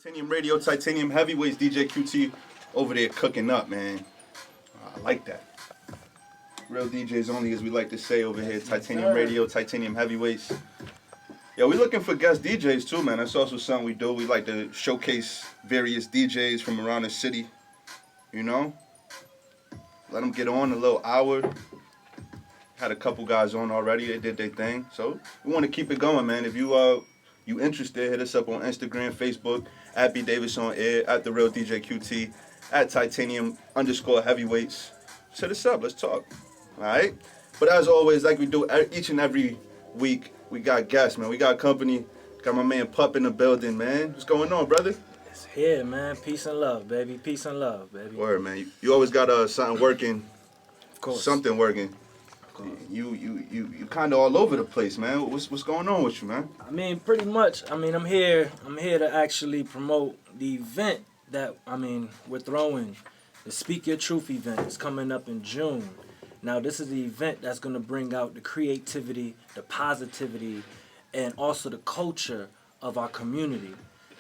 Titanium Radio, Titanium Heavyweights, DJ QT over there cooking up, man. I like that. Real DJs only, as we like to say over here. Titanium Radio, Titanium Heavyweights. Yeah, we're looking for guest DJs too, man. That's also something we do. We like to showcase various DJs from around the city, you know? Let them get on a little hour. Had a couple guys on already. They did their thing. So we want to keep it going, man. If you interested, hit us up on Instagram, Facebook, at B Davis on air, at The Real DJ QT, at Titanium_Heavyweights. Hit us up. Let's talk. All right? But as always, like we do each and every week, we got guests, man. We got company. Got my man Pup in the building, man. What's going on, brother? It's here, man. Peace and love, baby. Peace and love, baby. Word, man. You always got something working. Of course. Something working. You kind of all over the place, man. What's going on with you, man? I mean, pretty much. I mean, I'm here to actually promote the event that we're throwing. The Speak Your Truth event is coming up in June. Now, this is the event that's going to bring out the creativity, the positivity, and also the culture of our community.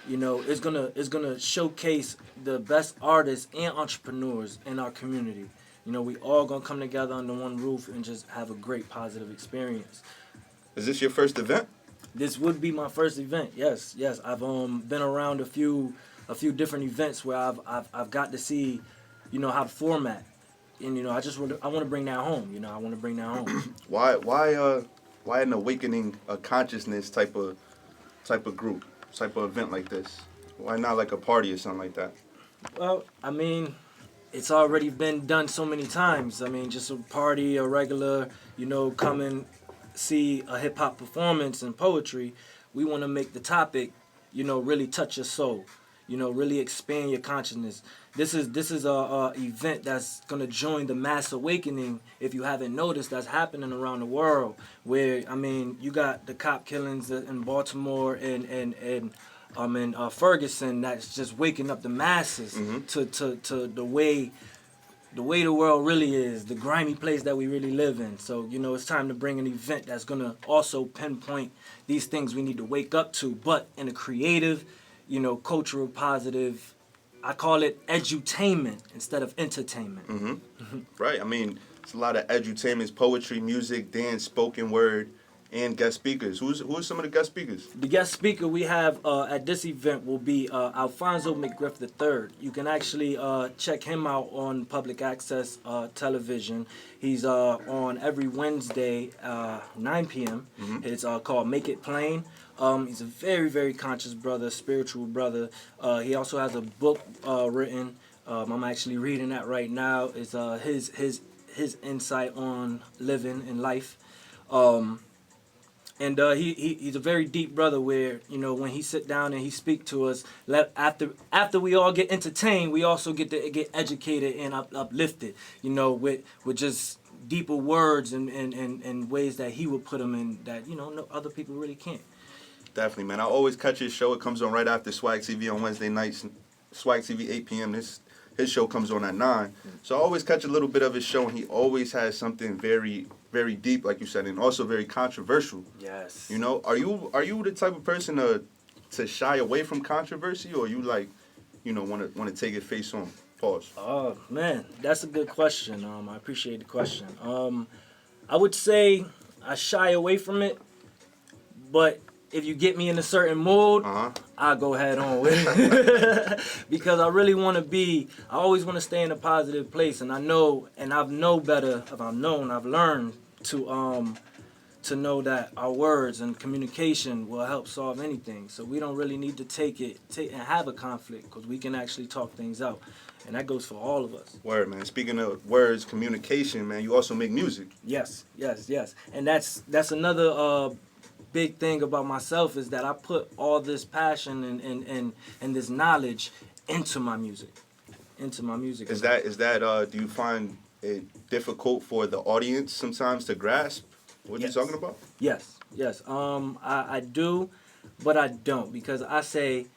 You know, it's gonna showcase the best artists and entrepreneurs in our community. You know, we all gonna come together under one roof and just have a great positive experience. Is this your first event? This would be my first event. Yes. I've been around a few different events where I've got to see, you know, how to format, and you know, I want to bring that home. You know, I want to bring that home. Why an awakening a consciousness type of group, type of event like this? Why not like a party or something like that? Well, I mean, it's already been done so many times. I mean, just a party, a regular, you know, come and see a hip-hop performance and poetry. We want to make the topic, you know, really touch your soul, you know, really expand your consciousness. This is a event that's going to join the mass awakening, if you haven't noticed, that's happening around the world, where, I mean, you got the cop killings in Baltimore and Ferguson, that's just waking up the masses to the way the world really is, the grimy place that we really live in. So, you know, it's time to bring an event that's going to also pinpoint these things we need to wake up to, but in a creative, you know, cultural positive, I call it edutainment instead of entertainment. Right. I mean, it's a lot of edutainments, poetry, music, dance, spoken word, and guest speakers. Who are some of the guest speakers? The guest speaker we have at this event will be Alfonso McGriff III. You can actually check him out on public access television. He's on every Wednesday, 9 p.m. It's called Make It Plain. He's a very, very conscious brother, spiritual brother. He also has a book written. I'm actually reading that right now. It's his insight on living and life. And he's a very deep brother where, you know, when he sit down and he speak to us, after we all get entertained, we also get to get educated and uplifted, you know, with just deeper words and ways that he would put them in that, you know, no other people really can't. Definitely, man. I always catch his show. It comes on right after Swag TV on Wednesday nights. Swag TV 8 p.m. His show comes on at 9. So I always catch a little bit of his show, and he always has something very, very deep, like you said, and also very controversial. Yes. You know, are you the type of person to shy away from controversy, or you like, you know, want to take it face on? Pause. Oh man, that's a good question. I appreciate the question. I would say I shy away from it, but if you get me in a certain mood, I'll go head on with it. Because I really want to I always want to stay in a positive place. And I've learned to know that our words and communication will help solve anything. So we don't really need to take and have a conflict, because we can actually talk things out. And that goes for all of us. Word, man. Speaking of words, communication, man, you also make music. Yes. And that's another big thing about myself, is that I put all this passion and this knowledge into my music. Is that do you find it difficult for the audience sometimes to grasp what you're talking about? Yes. I do, but I don't, because I say,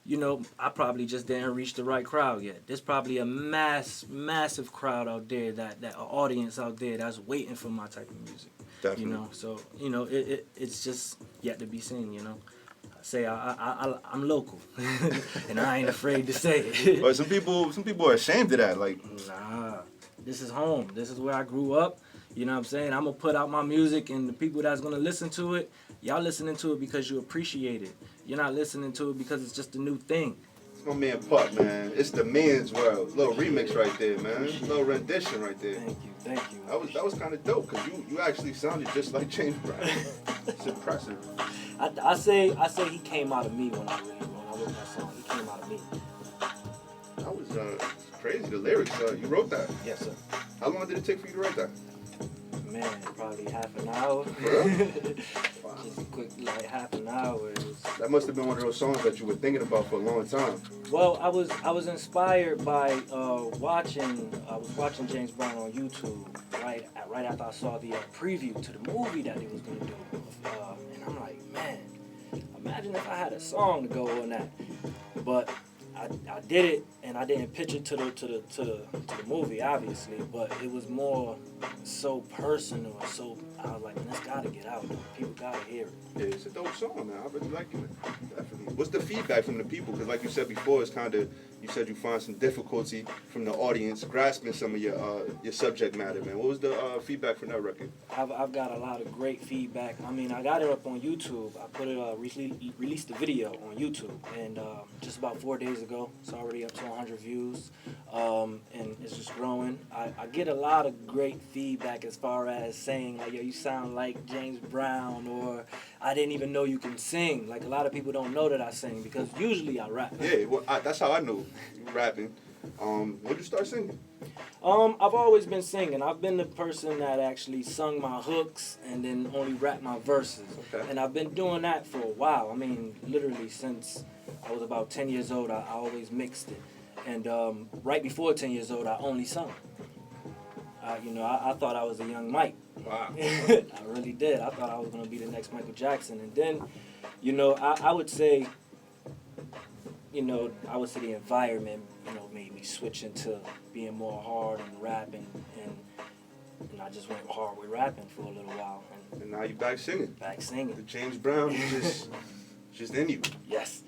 you know, I probably just didn't reach the right crowd yet. There's probably a massive crowd out there, that an audience out there that's waiting for my type of music. Definitely. You know, so, you know, it's just yet to be seen, you know. say I'm local, and I ain't afraid to say it. But some people are ashamed of that. Like, Nah, this is home. This is where I grew up. You know what I'm saying? I'm gonna put out my music, and the people that's gonna listen to it, y'all listening to it because you appreciate it. You're not listening to it because it's just a new thing. it's my man Puck, man. It's the man's world. Little remix right there, man. Little rendition right there. Thank you. That was kind of dope because you actually sounded just like James Brown. It's impressive. I say he came out of me when I wrote that song. He came out of me. That was crazy. The lyrics. You wrote that. Yes, sir. How long did it take for you to write that? Man, probably half an hour. Wow. Just a quick, like half an hour. It was, That must have been one of those songs that you were thinking about for a long time. well, I was inspired by watching James Brown on YouTube right after I saw the preview to the movie that he was gonna do, and I'm like, man, imagine if I had a song to go on that. But I did it, and I didn't pitch it to the movie, obviously, but it was more so personal. So I was like, man, it's gotta get out. People gotta hear it. Yeah, it's a dope song, man. I really like it. Definitely. What's the feedback from the people? Because like you said before, it's kind of, you said you find some difficulty from the audience grasping some of your subject matter, man. What was the feedback from that record? I've got a lot of great feedback. I mean, I got it up on YouTube. I put it released the video on YouTube, and just about 4 days ago, it's already up to 100 views, and it's just growing. I get a lot of great feedback as far as saying like, yo, you sound like James Brown, or I didn't even know you can sing. Like, a lot of people don't know that I sing because usually I rap. Yeah, well, that's how I knew you rapping. When did you start singing? I've always been singing. I've been the person that actually sung my hooks and then only rapped my verses. Okay. And I've been doing that for a while. I mean, literally since I was about 10 years old, I always mixed it. And right before 10 years old, I only sung. I thought I was a young Mike. Wow. I really did. I thought I was going to be the next Michael Jackson. And then, I would say, the environment, made me switch into being more hard and rapping, and I just went hard with rapping for a little while. And now you back singing. Back singing. The James Brown, just in you. Yes.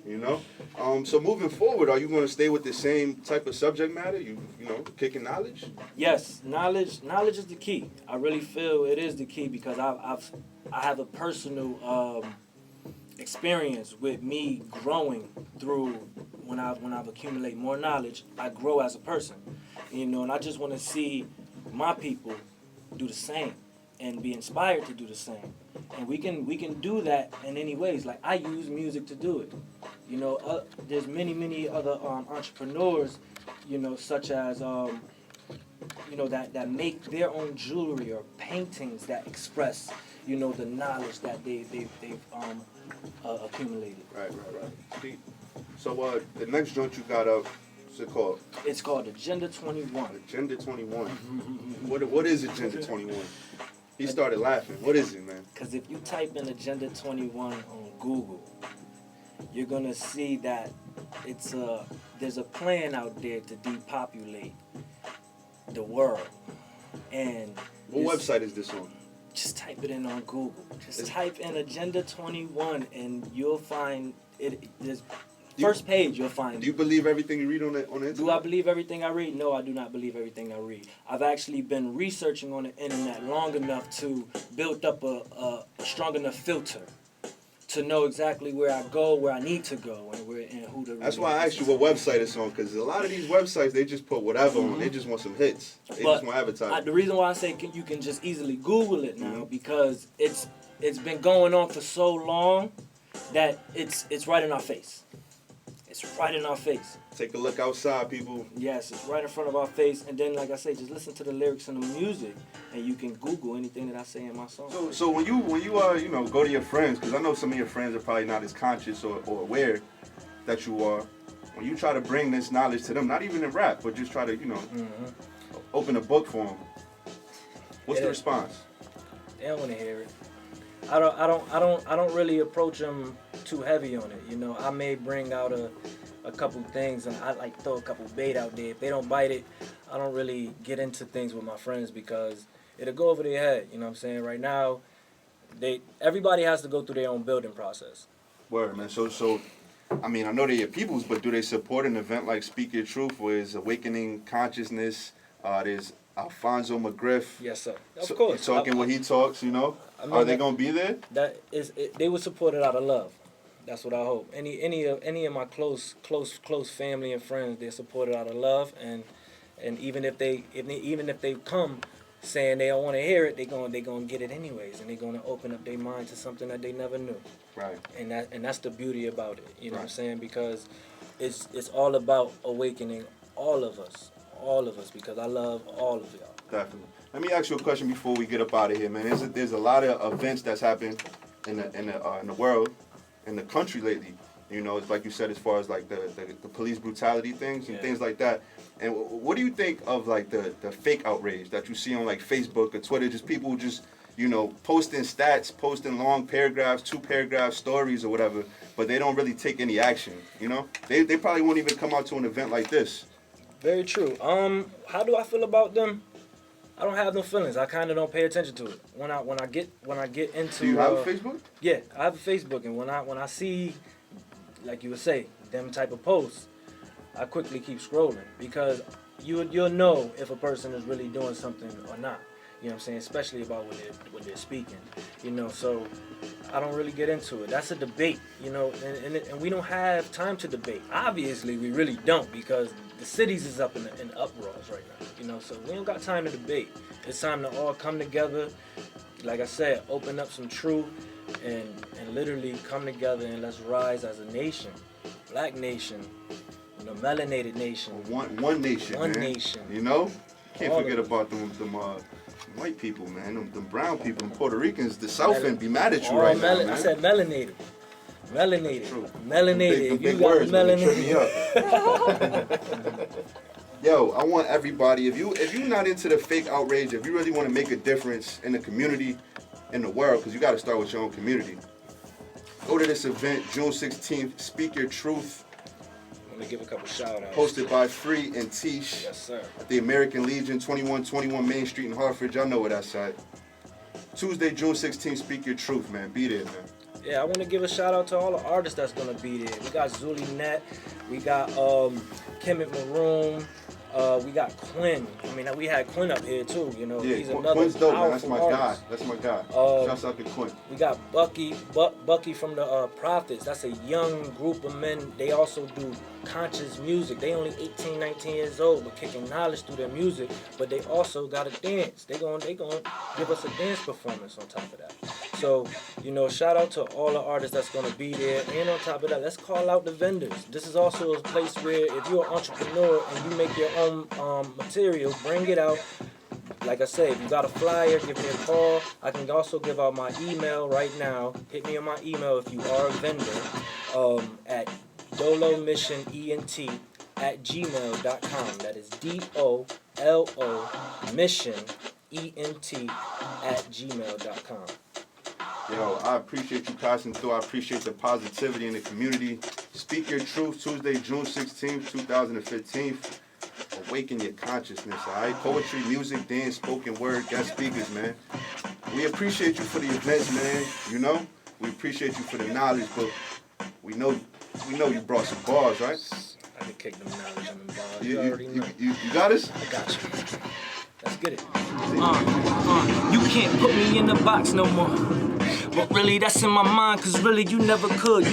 So moving forward, are you going to stay with the same type of subject matter? Kicking knowledge? Yes, knowledge is the key. I really feel it is the key because I have a personal experience with me growing through when I've accumulated more knowledge. I grow as a person, and I just want to see my people do the same and be inspired to do the same. And we can do that in any ways. Like, I use music to do it. There's many other entrepreneurs, such as that make their own jewelry or paintings that express, the knowledge that they've accumulated. Right. See, so the next joint you got up, what's it called? It's called Agenda 21. Agenda 21. What is Agenda 21? He started laughing. What is it, man? Because if you type in Agenda 21 on Google, you're going to see that there's a plan out there to depopulate the world. And what website is this on? Just type it in on Google. Just type in Agenda 21 and you'll find it. First page, you'll find it. Do you believe everything you read on the internet? Do I believe everything I read? No, I do not believe everything I read. I've actually been researching on the internet long enough to build up a strong enough filter to know exactly where I go, where I need to go, and who to read. That's why I asked you what website it's on, because a lot of these websites, they just put whatever on. They just want some hits. They just want advertising. The reason why I say you can just easily Google it now, because it's been going on for so long that it's right in our face. It's right in our face. Take a look outside, people. Yes, it's right in front of our face. And then, like I say, just listen to the lyrics and the music, and you can Google anything that I say in my song. So when you go to your friends, because I know some of your friends are probably not as conscious or aware that you are. When you try to bring this knowledge to them, not even in rap, but just try to open a book for them. What's the response? They don't want to hear it. I don't really approach them too heavy on it. I may bring out a couple things and I like throw a couple bait out there. If they don't bite it, I don't really get into things with my friends because it'll go over their head. You know what I'm saying? Right now, everybody has to go through their own building process. Word, man. So, I mean, I know they're your peoples, but do they support an event like Speak Your Truth, where it's Awakening Consciousness? There's Alfonso McGriff. Yes, sir. Of course. Talking what he talks, you know? I mean, Are they going to be there? They would support it out of love. That's what I hope. Any of my close family and friends, they support it out of love, and even if they come saying they don't want to hear it, they gonna get it anyways, and they're gonna open up their mind to something that they never knew. Right. And that's the beauty about it. You know what I'm saying? Because it's all about awakening all of us, because I love all of y'all. Definitely. Let me ask you a question before we get up out of here, man. There's a lot of events that's happened in the world, in the country lately. You know, it's like you said, as far as like the police brutality things and things like that. And what do you think of like the fake outrage that you see on like Facebook or Twitter? Just people just, you know, posting stats, posting long paragraphs, 2-paragraph stories or whatever, but they don't really take any action. You know, they probably won't even come out to an event like this. Very true. How do I feel about them? I don't have no feelings. I kind of don't pay attention to it. When I get into. Do you have a Facebook? Yeah, I have a Facebook, and when I see, like you would say, them type of posts, I quickly keep scrolling, because you'll know if a person is really doing something or not. You know what I'm saying? Especially about when they're speaking. You know, so I don't really get into it. That's a debate, you know, and we don't have time to debate. Obviously, we really don't, because the cities is up in uproars right now. You know, so we don't got time to debate. It's time to all come together. Like I said, open up some truth and literally come together, and let's rise as a nation, Black nation. You know, melanated nation. One nation. One man. nation. You know, can't All forget of about them white people, man. Them brown people, them Puerto Ricans. The South end be mad at you right now, man. I said melanated. Melanated. True. Melanated. Them If you big got words, man, they trip melanated. me up. Yo, I want everybody. If you're not into the fake outrage, if you really want to make a difference in the community, in the world, because you got to start with your own community. Go to this event, June 16th. Speak Your Truth. Let me give a couple shout outs. Hosted by Free and Tish. Yes, sir. At the American Legion, 2121 Main Street in Hartford. Y'all know where that's at. Tuesday, June 16th, Speak Your Truth, man. Be there, man. Yeah, I want to give a shout out to all the artists that's going to be there. We got Zuli Net. We got Kemet Maroon. We got Quinn. I mean, we had Quinn up here too. You know, Yeah, he's another Quinn's dope, man. That's powerful my artist. guy. That's my guy. Shouts out to Quinn. We got Bucky from the Prophets. That's a young group of men. They also do conscious music. They only 18, 19 years old, but kicking knowledge through their music. But they also got to dance. They gonna give us a dance performance on top of that. So, you know, shout out to all the artists that's gonna be there. And on top of that, let's call out the vendors. This is also a place where if you're an entrepreneur and you make your own material, bring it out. Like I said, if you got a flyer, give me a call. I can also give out my email right now. Hit me on my email if you are a vendor at dolomissionent@gmail.com. That is DOLO missionent@gmail.com. Yo, I appreciate you passing through. I appreciate the positivity in the community. Speak Your Truth, Tuesday, June 16th, 2015. Awaken your consciousness, all right? Poetry, music, dance, spoken word, guest speakers, man. We appreciate you for the events, man. You know, we appreciate you for the knowledge, but we know you brought some bars, right? I can kick them knowledge on them bars. You already know. You got us? I got you. Let's get it. You can't put me in the box no more. But really, that's in my mind, cause really you never could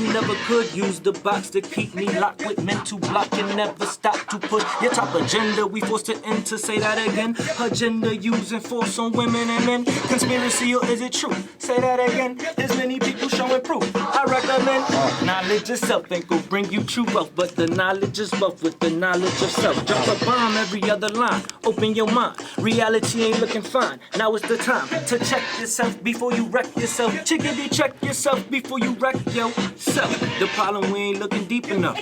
use the box to keep me locked with mental block and never stop to push your top agenda. We forced to end to say that again. Agenda using force on women and men. Conspiracy or is it true? Say that again. There's many people showing proof. I recommend knowledge itself ain't gonna bring you true wealth, but the knowledge is wealth with the knowledge of self. Drop a bomb every other line. Open your mind. Reality ain't looking fine. Now is the time to check yourself before you wreck yourself. Chickadee, check yourself before you wreck yourself. The problem, we ain't looking deep enough.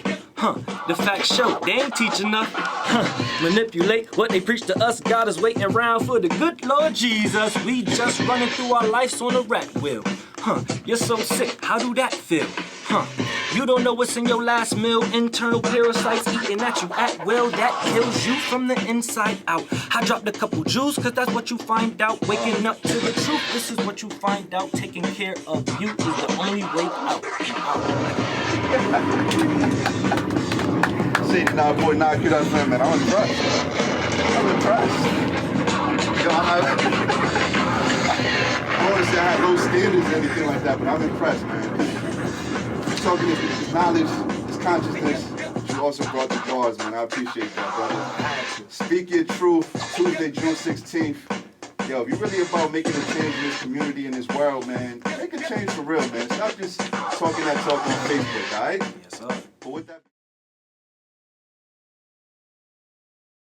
The facts show they ain't teaching enough. Manipulate what they preach to us. God is waiting around for the good Lord Jesus. We just running through our lives on a rat wheel. You're so sick, how do that feel? You don't know what's in your last meal. Internal parasites eating at you at will. That kills you from the inside out. I dropped a couple Jews, cause that's what you find out. Waking up to the truth, this is what you find out. Taking care of you is the only way out. 89.9 QFM, man. I'm impressed. Yo, I don't want to say I have low standards or anything like that, but I'm impressed, man. You're talking this knowledge, this consciousness, but you also brought the bars, man. I appreciate that, brother. Speak your truth, Tuesday, June 16th. Yo, if you're really about making a change in this community, in this world, man, make a change for real, man. It's not just talking that talk on Facebook, all right? Yes, sir. But with that...